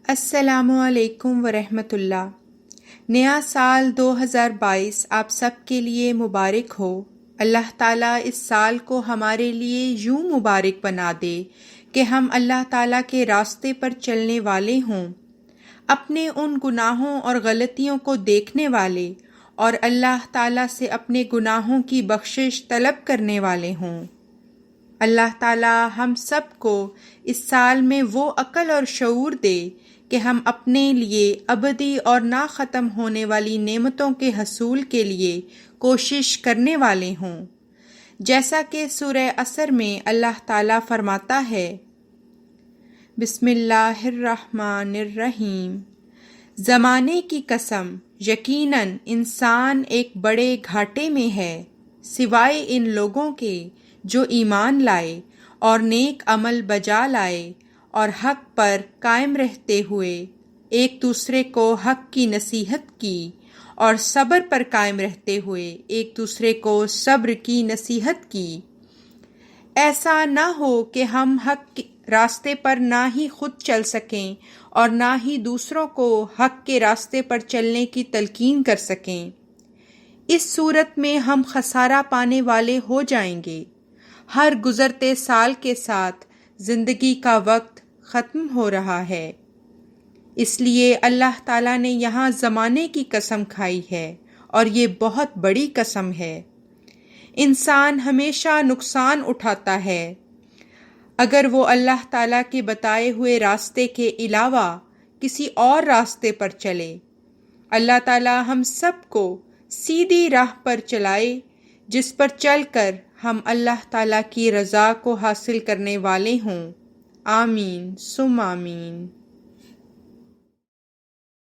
السلام علیکم ورحمۃ اللہ۔ نیا سال 2022 آپ سب کے لیے مبارک ہو۔ اللہ تعالیٰ اس سال کو ہمارے لیے یوں مبارک بنا دے کہ ہم اللہ تعالیٰ کے راستے پر چلنے والے ہوں، اپنے ان گناہوں اور غلطیوں کو دیکھنے والے اور اللہ تعالیٰ سے اپنے گناہوں کی بخشش طلب کرنے والے ہوں۔ اللہ تعالیٰ ہم سب کو اس سال میں وہ عقل اور شعور دے کہ ہم اپنے لیے ابدی اور نہ ختم ہونے والی نعمتوں کے حصول کے لیے کوشش کرنے والے ہوں، جیسا کہ سورہ عصر میں اللہ تعالیٰ فرماتا ہے، بسم اللہ الرحمن الرحیم، زمانے کی قسم، یقیناً انسان ایک بڑے گھاٹے میں ہے سوائے ان لوگوں کے جو ایمان لائے اور نیک عمل بجا لائے اور حق پر قائم رہتے ہوئے ایک دوسرے کو حق کی نصیحت کی اور صبر پر قائم رہتے ہوئے ایک دوسرے کو صبر کی نصیحت کی۔ ایسا نہ ہو کہ ہم حق کے راستے پر نہ ہی خود چل سکیں اور نہ ہی دوسروں کو حق کے راستے پر چلنے کی تلقین کر سکیں۔ اس صورت میں ہم خسارہ پانے والے ہو جائیں گے۔ ہر گزرتے سال کے ساتھ زندگی کا وقت ختم ہو رہا ہے، اس لیے اللہ تعالیٰ نے یہاں زمانے کی قسم کھائی ہے اور یہ بہت بڑی قسم ہے۔ انسان ہمیشہ نقصان اٹھاتا ہے اگر وہ اللہ تعالیٰ کے بتائے ہوئے راستے کے علاوہ کسی اور راستے پر چلے۔ اللہ تعالیٰ ہم سب کو سیدھی راہ پر چلائے جس پر چل کر ہم اللہ تعالیٰ کی رضا کو حاصل کرنے والے ہوں۔ آمین ثم آمین۔